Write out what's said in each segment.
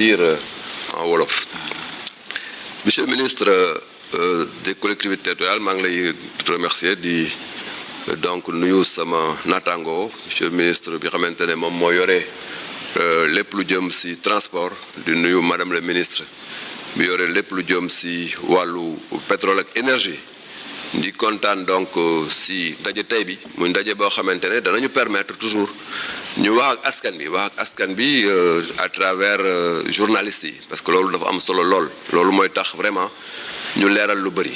dire en wolof. Monsieur le ministre des collectivités territoriales maa ngi lay remercier di donc nuyu sama naataango monsieur le ministre bi xamante ne moom moo yore lépp lu jëm ci transport di nuyu madame le ministre bi yore lépp lu jëm ci wàllu pétrole ak énergie di kontaan donc ci ndaje tey bi muy ndaje boo xamante ne danañu permettre toujours ñu wax ak askan bi à travers journalistes yi parce que loolu dafa am solo loolu mooy tax vraiment ñu leeral lu bëri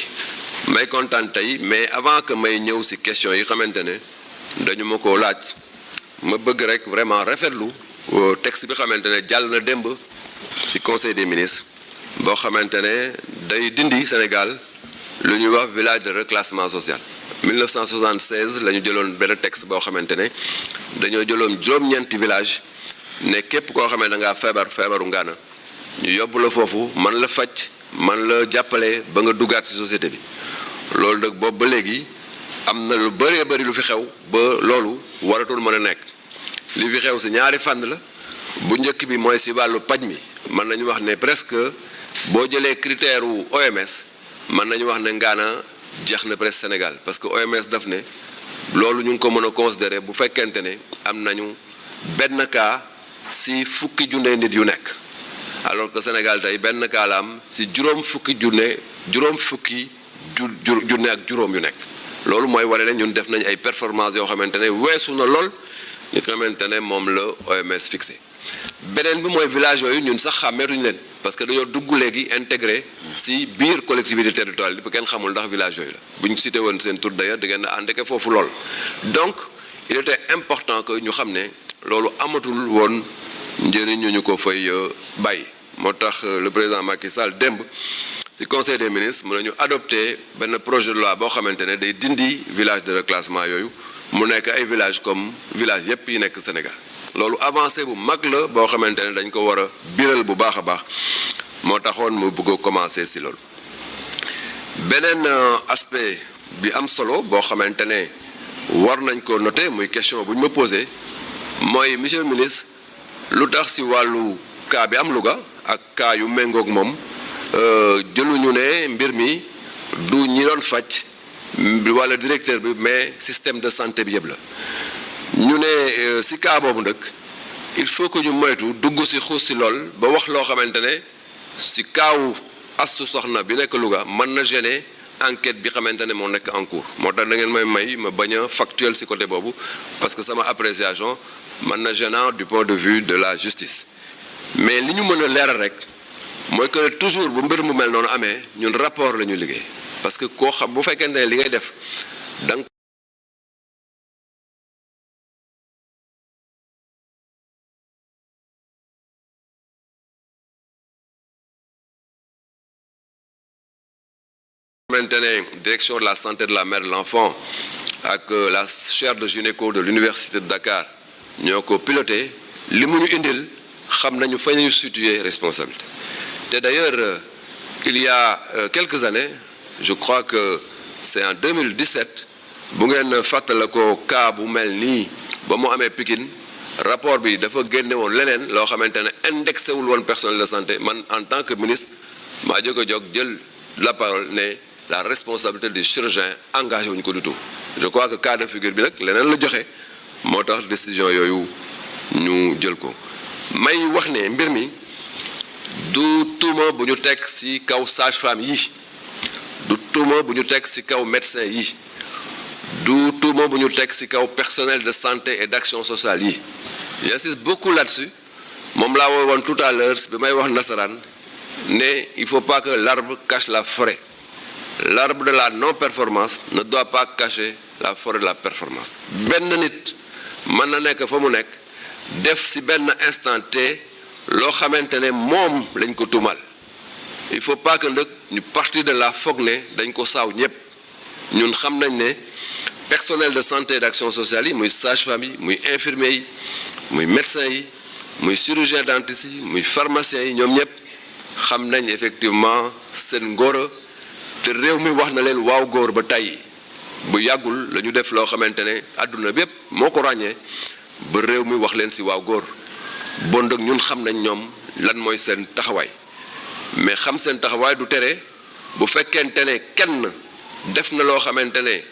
may kontaan tey mais avant que may ñëw ci question yi xamante ne dañu ma ko laaj ma bëgg rek vraiment rafetlu texte bi xamante ne jàll na démb ci conseil des ministres boo xamante ne day dindi Sénégal lu ñuy wax village de reclassement social 1976 la ñu jëloon benn texte boo xamante ne dañoo jëloon juróom-ñeenti village ne képp koo xamee da ngaa feebaru ngaana ñu yóbbu la foofu man la faj man la jàppale ba nga duggaat ci société bi loolu nag boobu ba léegi am na lu bëree bëri lu fi xew ba loolu waratul mën a nekk li fi xew ci ñaari fànn la bu njëkk bi mooy ci wàllu paj mi mën nañu wax ne presque boo jëlee critère wu OMS mën nañu wax ne ngaana jeex na presque Sénégal parce que OMS daf ne loolu ñu ngi ko mën a considérer bu fekkente ne am nañu benn cas ci fukki junne nit yu nekk alors que Sénégal tey benn cas la am ci juróom fukki junne ak juróom yu nekk loolu mooy wane ne ñun def nañ ay performances yoo xamante ne weesu na lool li nga xamante ne moom la OMS fixé beneen bi mooy village yooyu ñun sax xàmmeetuñu leen parce que dañoo dugg léegi intégré ci biir collectivité territoriale bi kenn xamul ndax village yooyu la bu ñu cité woon seen tur d'ailleurs da ngeen a àndeke foofu lool donc il était important que ñu xam ne loolu amatul woon njëriñ ñu ko fay bàyyi moo tax le président Macky Sall démb ci conseil des ministres mën nañu adopté benn projet de loi boo xamante ne day dindi village de reclassement yooyu mu nekk ay village comme village yépp yi nekk Sénégal loolu avancé bu mag la boo xamante ne dañ ko war a biral bu baax a baax moo taxoon mu bëgg a commencer ci loolu beneen aspect bi am solo boo xamante ne war nañ ko noter muy question bu ñu ma posé mooy monsieur le ministre lu tax ci wàllu cas bi am Louga ak cas yu méngoog moom jëluñu ne mbir mi du ñi doon faj walla directeur bi mais système de santé bi yëpp la ñu ne ci cas boobu nag il faut que ñu moytu dugg ci xuus ci lool ba wax loo xamante ne ci kaawu Astu Soxna bi nekk Louga mën na gêner enquête bi xamante ne moo nekk en cours moo tax da ngeen may ma bañ a factuel ci côté boobu parce que sama appréciation mën na gênant du point de vue de la justice mais li ñu mën a leeral rek mooy que toujours bu mbir mu mel noonu amee ñun rapport la ñu liggéey parce que koo xam bu fekkente ne li ngay def da nga maintenant direction de la santé de la mère et de l'enfant ak la chaire de gynéco de l'université de Dakar ñoo ko piloté li mu ñu indil xam nañu fa ñu situer responsabilité te d'ailleurs il y a quelques années je crois que c'est en 2017 bu ngeen fàttale ko cas bu mel nii ba mu amee Pikine rapport bi dafa génne woon leneen loo xamante ne indexé wul woon personnel de santé man en tant que ministre maa jóg a jóg jël la parole ne la responsabilité des chirurgiens engagé wuñu ko du tout je crois que cas de figure bi nag leneen la joxe moo tax décision yooyu ñu jël ko may wax ne mbir mi du tuuma bu ñu teg ci kaw sage-femme yi du tuuma bu ñu teg ci kaw médecin yi du tuuma bu ñu teg ci kaw personnel de santé et d'action sociale yi j'insiste beaucoup là-dessus moom laa woowoon tout à l'heure bi may wax nasaraan ne il faut pas que l'arbre cache la forêt l'arbre de la non-performance ne doit pas cacher la forêt de la performance benn nit mën na nekk fa mu nekk def ci benn instant T loo xamante ne moom lañ ko tuumal il faut pas que nag ñu partir de la foog ne dañ ko saaw ñépp ñun xam nañ ne personnel de santé et d'action sociale yi muy sage-femme yi muy infirmier yi muy médecin yi muy chirurgien dentiste yi muy pharmacien yi ñoom ñépp xam nañ effectivement seen ngóora te réew mi wax na leen waaw góor ba tey bu yàggul la ñu def loo xamante ne àdduna bépp moo ko ràññee ba réew mi wax leen ci waaw góor bon nag ñun xam nañ ñoom lan mooy seen taxawaay mais xam seen taxawaay du tere bu fekkente ne kenn def na loo xamante ne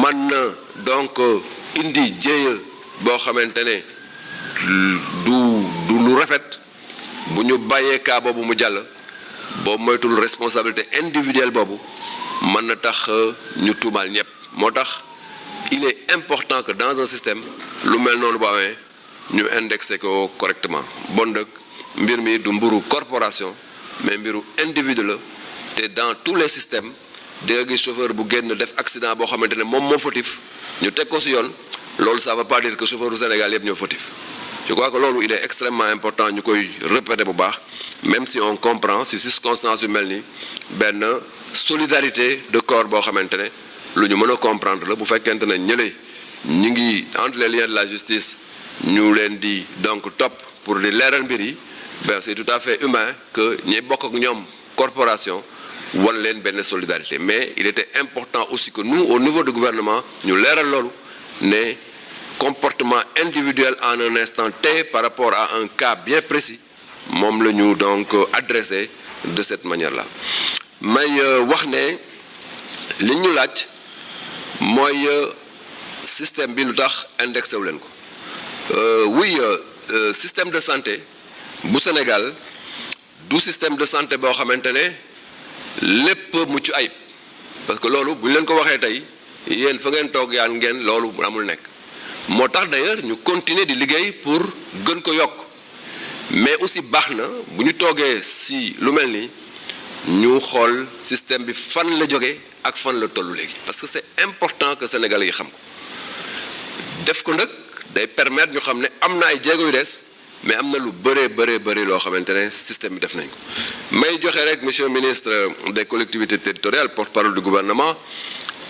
man na donc indi jéeya boo xamante ne du lu rafet bu ñu bàyyee cas boobu mu jàll boobu moytul responsabilité individuelle boobu mën na tax ñu tuumaal ñëpp moo tax il est important que dans un système lu mel noonu bu amee ñu indexé ko correctement bon nag mbir mi du mburu corporation mais mbiru individu la te dans tous les systèmes di nga gis chauffeur bu génn def accident boo xamante ne moom moo fautif ñu teg ko ci yoon loolu ça veut pas dire que chauffeur du Sénégal yëpp ñoo fautif je crois que loolu il est extrêmement important ñu koy répéter bu baax même si on comprend ci circonstances yu mel ni benn solidarité de corps boo xamante ne lu ñu mën a comprendre la bu fekkente ne ñële ñu ngi entre les liens de la justice ñu leen di donc topp pour di leeral mbir yi ben c'est tout à fait humain que ñi bokk ak ñoom corporation wan leen benn solidarité mais il était important aussi que nous au niveau du gouvernement ñu leeral loolu ne comportement individuel en un instant T par rapport à un cas bien précis moom la ñu donc adressé de cette manière-là may wax ne li ñu laaj mooy système bi lu tax indexé wu leen ko oui système de santé bu Sénégal du système de santé boo xamante ne lépp mucc ayib parce que loolu bu ñu leen ko waxee tey yéen fa ngeen toog yaan ngeen loolu amul nekk moo tax d'ailleurs ñu continuer di liggéey pour gën ko yokk mais aussi baax na bu ñu toogee si lu mel ni ñu xool système bi fan la jóge ak fan la tollu léegi parce que c'est important que Sénégalais yi xam ko def ko nag day permettre ñu xam ne am na ay jéego yu des mais am na lu bëree loo xamante ne système bi def nañ ko may joxe rek monsieur le ministre des collectivités territoriales porte-parole du gouvernement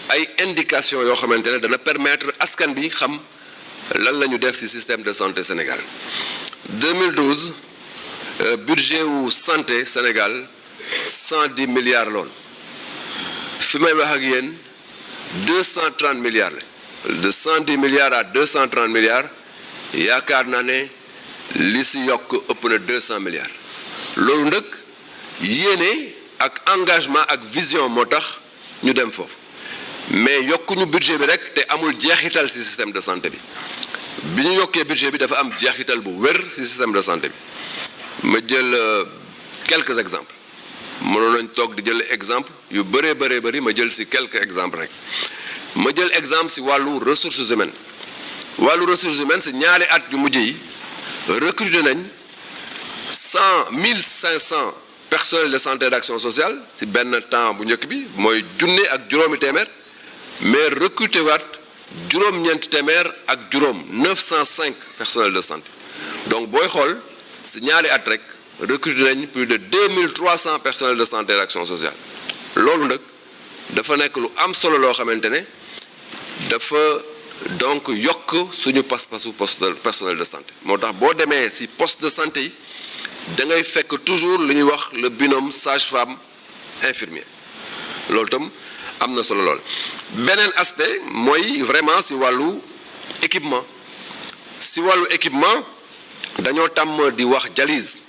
ay indications yoo xamante ne dana permettre askan bi xam lan la ñu def ci système de santé Sénégal 2012 budget wu santé Sénégal 110 milliards loon fi may wax ak yéen 230 milliards la de 110 milliards à 230 milliards yaakaar naa ne li ci yokk ëpp na 200 milliards loolu nag yéene ak engagement ak vision moo tax ñu dem foofu mais yokkuñu budget bi rek te amul jeexital ci système de santé bi ñu yokkee budget bi dafa am jeexital bu wér ci système de santé bi ma jël quelques exemples mënoon nañ toog di jël exemple yu bëri ma jël ci quelques exemples rek ma jël exemple ci wàllu ressources humaines ci ñaari at yu mujj yi recruter nañ 1500 personnels de santé d'action sociale ci benn temps bu njëkk bi mooy junne ak juróomi téeméer mais recruter waat juróom-ñeenti téeméer ak juróom 905 personnels de santé donc booy xool ci ñaari at rek recruter nañ plus de 2300 personnels de santé d'action sociale loolu nag dafa nekk lu am solo loo xamante ne dafa donc yokk suñu pas-pasu personnel de santé moo tax boo demee ci poste de santé yi da ngay fekk toujours li ñuy wax le binôme sage-femme infirmier loolu tam am na solo lool beneen aspect mooy vraiment ci wàllu équipement dañoo tàmm di wax dialyse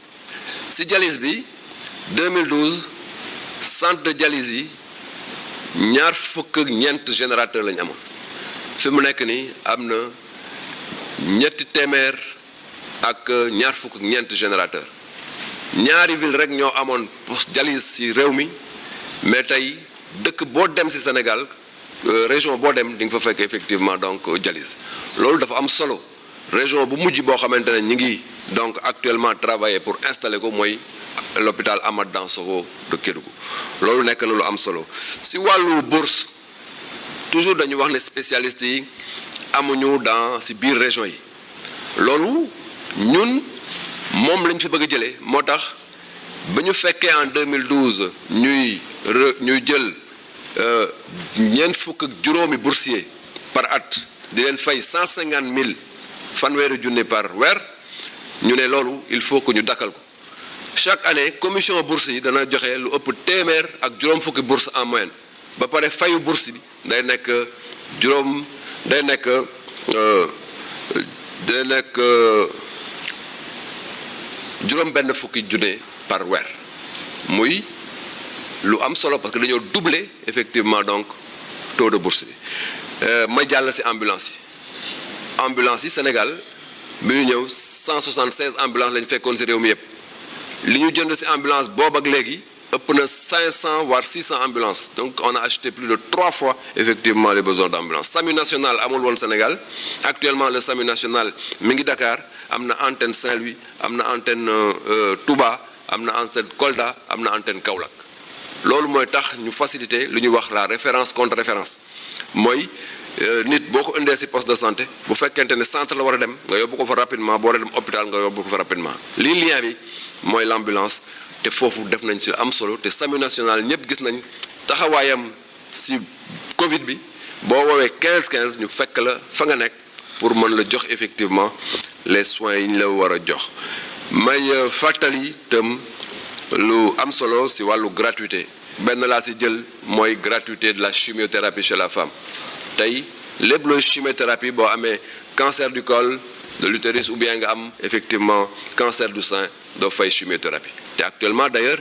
ci dialyse bi 2012 centre de dialyse yi ñaar fukk ak ñeent générateur lañu amoon fi mu nekk nii am na ñetti téeméer ak ñaar fukk ak ñeent générateur ñaari ville rek ñoo amoon dialyse ci réew mi mais tey dëkk boo dem ci Sénégal région boo dem di nga fa fekk effectivement donc dialyse loolu dafa am solo région bu mujj boo xamante ne ñi ngi donc actuellement travailler pour installer ko mooy l'hôpital Amath Dansokho de Kédougou loolu nekk na lu am solo ci wàllu bourse toujours dañu wax ne spécialistes yi amuñu ci biir région yi loolu ñun moom lañ fi bëgg a jëlee moo tax ba ñu fekkee en 2012 ñuy jël ñeent fukk ak juróomi boursier par at di leen fay 150 000 fanweeri junni par weer ñu ne loolu il faut que ñu dakkal ko chaque année commission bourse yi dana joxe lu ëpp téeméer ak juróom fukki bourse en moyenne ba pare fayu bourse bi day nekk juróom benn fukki junne par weer muy lu am solo parce que dañoo doubler effectivement donc taux de bourse bi ma jàll ci ambulance yi Sénégal bi ñu ñëw 176 ambulances lañu fekkoon ci réew mi yëpp li ñu jënd ci ambulance boobu ak léegi ëpp na 500 voire 600 ambulances donc on a acheté plus de 3 fois effectivement les besoins d'ambulance. SAMU national amul woon Sénégal actuellement le SAMU national mi ngi Dakar am na antenne Saint-Louis am na antenne Touba am na antenne Kolda am na antenne Kaolack loolu mooy tax ñu faciliter lu ñuy wax la référence contre référence mooy nit boo ko indee ci poste de santé bu fekkente ne centre la war a dem nga yóbbu ko fa rapidement boo war a dem hôpital nga yóbbu ko fa rapidement lii lien bi mooy l'ambulance te foofu def nañ ci am solo te SAMU national ñëpp gis nañ taxawaayam ci Covid bi boo woowee 15 ñu fekk la fa nga nekk pour mën la jox effectivement les soins yi ñu la war a jox may fàttali itam lu am solo ci wàllu gratuité benn laa ci jël mooy gratuité de la chimiothérapie chez la femme tey lépp looy chimiothérapie boo amee cancer du col de l'utérus ou bien nga am effectivement cancer du sein doo fay chimiothérapie te actuellement d'ailleurs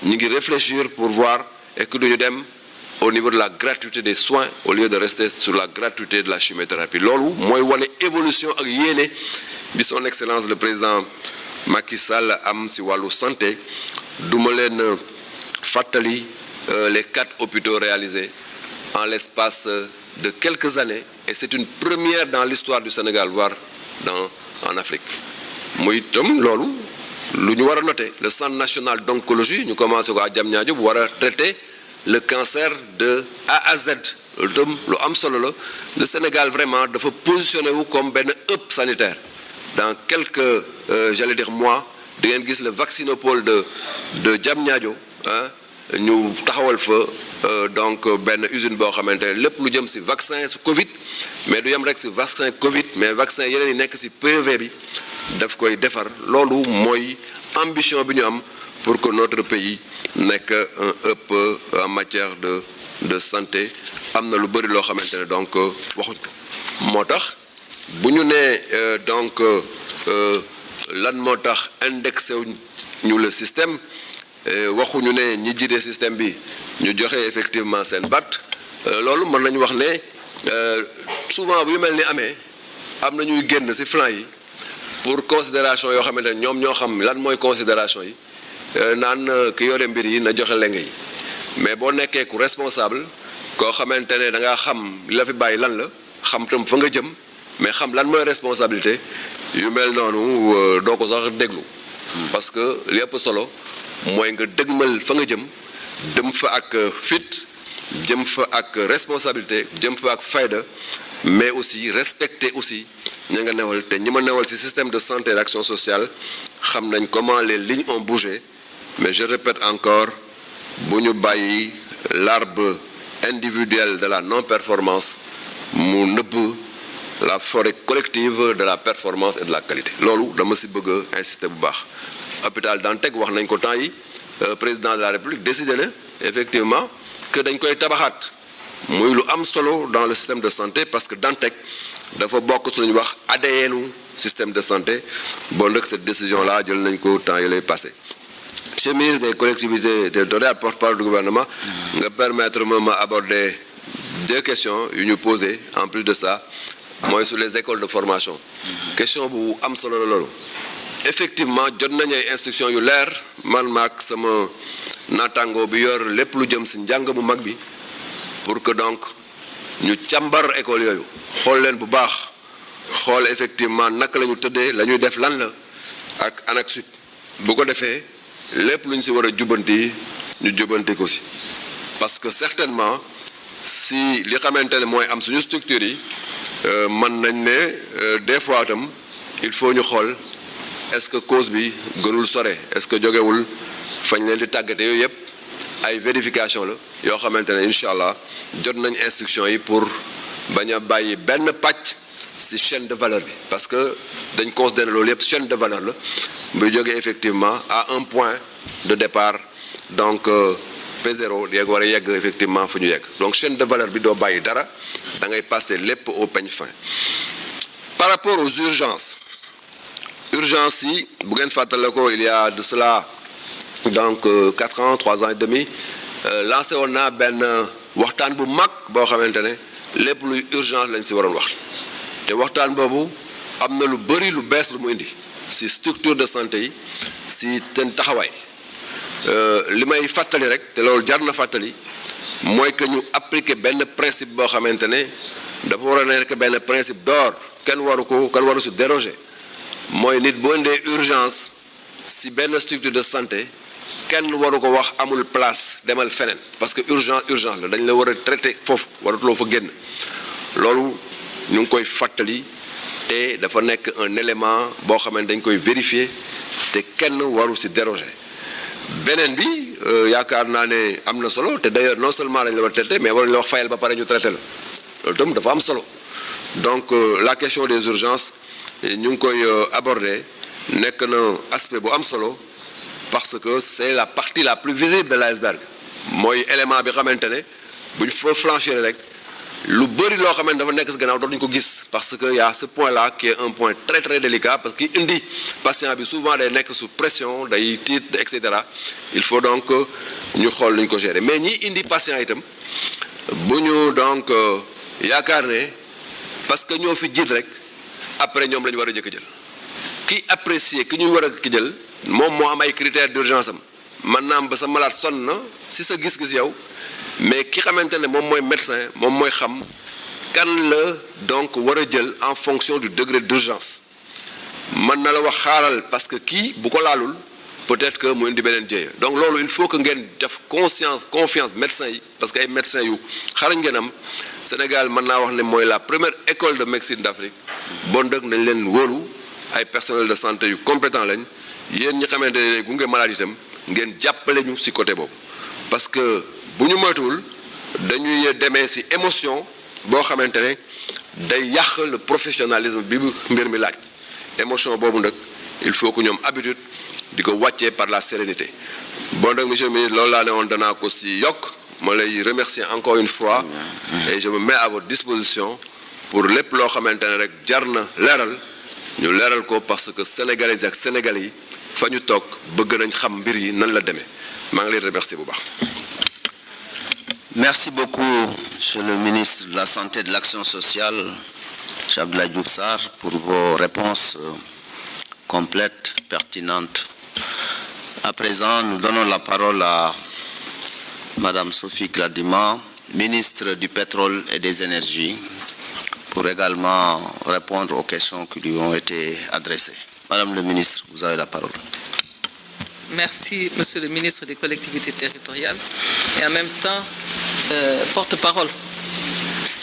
ñu ngi réfléchir pour voir est-ce que duñu dem au niveau de la gratuité des soins au lieu de rester sur la gratuité de la chimiothérapie loolu mooy wane évolution ak yéene bi son excellence le président Macky Sall am ci wàllu santé duma leen fàttali les 4 hôpitaux réalisés en l'espace de quelques années et c'est une première dans l'histoire du Sénégal voire en Afrique muy itam loolu lu ñu war a noter le centre national d'oncologie ñu commencé ko à Diamniadio bu war a traiter le cancer de A à Z loolu itam lu am solo la le Sénégal vraiment dafa positionné wu comme benn hub sanitaire dans quelques j'allais dire mois di ngeen gis le vaccinopole de Diamniadio ñu taxawal fa donc benn usine boo xamante ne lépp lu jëm ci vaccin ci Covid mais du yem rek ci vaccin Covid mais vaccin yeneen yi nekk ci PV bi daf koy defar loolu mooy ambition bi ñu am pour que notre pays nekk un hub en matière de santé am na lu bari loo xamante ne donc waxuñ ko moo tax bu ñu nee donc lan moo tax indexé ñu le système waxuñu ne ñi jiite système bi ñu joxe effectivement seen baat loolu mën nañu wax ne souvent bu yu mel ni amee am na ñuy génn ci flanc yi pour considération yoo xamante ne ñoom ñoo xam lan mooy considération yi naan ki yore mbir yi na joxe lenge yi mais boo nekkee ku responsable koo xamante ne da ngaa xam li la fi bàyyi lan la xam tam fa nga jëm mais xam lan mooy responsabilité yu mel noonu doo ko sax déglu parce que li ëpp solo mooy nga dëgmal fa nga jëm fa ak fit jëm fa ak responsabilité jëm fa ak fayda mais aussi respecter aussi ñi nga newal te ñi ma newal ci système de santé et d'action sociale xam nañ comment les lignes ont bougé mais je répète encore bu ñu bàyyi l'arbre individuel de la non-performance mu nëbb la forêt collective de la performance et de la qualité loolu dama ci bëgg a insister bu baax hôpital Dantec wax nañ ko temps yi président de la République décidé na effectivement que dañ koy tabaxaat muy lu am solo dans le système de santé parce que Dantec dafa bokk su lu ñuy wax ADN système de santé bon nag cette décision là jël nañ ko temps yi lay passé monsieur le ministre des collectivités territoriales porte-parole du gouvernement nga permettre ma aborder 2 questions yu ñu posé en plus de ça mooy sur les écoles de formation question bu am solo la loolu effectivement jot nañu ay instructions yu leer man maak sama naataango bi yor lépp lu jëm ci njàng mu mag bi pour que donc ñu càmbar école yooyu xool leen bu baax xool effectivement naka la ñu tëddee la ñuy def lan la ak ANAQ-Sup bu ko defee lépp lu ñu ci war a jubbanti ñu jubbanti ko ci parce que certainement si li xamante ne mooy am suñu structure yi mën nañ ne des fois itam il faut ñu xool est-ce que cause bi gënul sore est-ce que jógewul fañ leen di tàggate yooyu yëpp ay vérification la yoo xamante ne incha allah jot nañ instruction yi pour bañ a bàyyi benn pàcc ci chaîne de valeur bi parce que dañ considérer loolu yëpp chaîne de valeur la buy jógee effectivement à un point de départ donc P0 yegg war a yegg effectivement fu ñu yegg donc chaîne de valeur bi doo bàyyi dara da ngay passer lépp au peigne fin par rapport aux urgences urgence yi bu ngeen fàttale ko il y a de cela donc 4 ans 3 ans et demi lancé woon naa benn waxtaan bu mag boo xamante ne lépp luy urgence lañ ci waroon wax te waxtaan boobu am na lu bari lu bees lu mu indi ci structure de santé yi ci seen taxawaay li may fàttali rek te loolu jar na fàttali mooy que ñu appliquer benn principe boo xamante ne dafa war a nekk benn principe d'or kenn waru ci déroger mooy nit bu indee urgence ci benn structure de santé kenn waru ko wax amul place demal feneen parce que urgence la dañ la war a traiter foofu waratuloo fa génn loolu ñu ngi koy fàttali te dafa nekk un élément boo xam ne dañ koy vérifier te kenn waru ci déroger beneen bi yaakaar naa ne am na solo te d'ailleurs non seulement dañ la war a traiter mais waruñu la wax fayal ba pare ñu traiter la loolu tam dafa am solo donc la question des urgences ñu ngi koy aborder nekk na aspect bu am solo parce que c'est la partie la plus visible de l'iceberg mooy élément bi xamante ne bu ñu fa franchir rek lu bëri loo xamante dafa nekk ci gannaaw dootuñu ko gis parce que y a ce point là qui est un point très très délicat parce que indi patient bi souvent day nekk sous pression day tiit et cetera il faut donc ñu xool lu ñu ko gérer mais ñi indi patient itam bu ñu donc yaakaar ne parce que ñoo fi jiit rek après ñoom la ñu war a jëkk jël ki apprécier ki ñu war a jël moom moo am ay critères d'urgence am mën naa am ba sa malade sonn na ci sa gis-gis yow mais ki xamante ne moom mooy médecin moom mooy xam kan la donc war a jël en fonction du degré d'urgence mën na la wax xaaral parce que kii bu ko laalul peut-être que mu indi beneen jéeya donc loolu il faut que ngeen def confiance médecins yi parce que ay médecins yu xarañ ngeen am Sénégal mën naa wax ne mooy la première école de médecine d'Afrique bon dëgg nañ leen wóolu ay personnel de santé yu compétent lañ yéen ñi xamante ne gunge malade itam ngeen jàppale ñu ci côté boobu parce que bu ñu moytuwul dañuy demee ci émotion boo xamante ne day yàq le professionnalisme bi mbir mi laaj émotion boobu nag il faut que ñoom habitude di ko wàccee par la sérénité bon nag monsieur le ministre loolu laa ne woon danaa ko ci yokk ma lay remercier encore une fois et je me mets à votre disposition pour lépp loo xamante ne rek jar na leeral ñu leeral ko parce que sénégalais ak sénégalais yi fa ñu toog bëgg nañ xam mbir yi nan la demee maa ngi lay remercier bu baax. Merci beaucoup, Monsieur le ministre de la Santé et de l'Action sociale, Cheikh Abdoulaye Diouf Sarr, pour vos réponses complètes, pertinentes. À présent, nous donnons la parole à Madame Sophie Gladima, ministre du Pétrole et des Énergies, pour également répondre aux questions qui lui ont été adressées. Madame le ministre, vous avez la parole. Merci, Monsieur le ministre des collectivités territoriales et en même temps porte-parole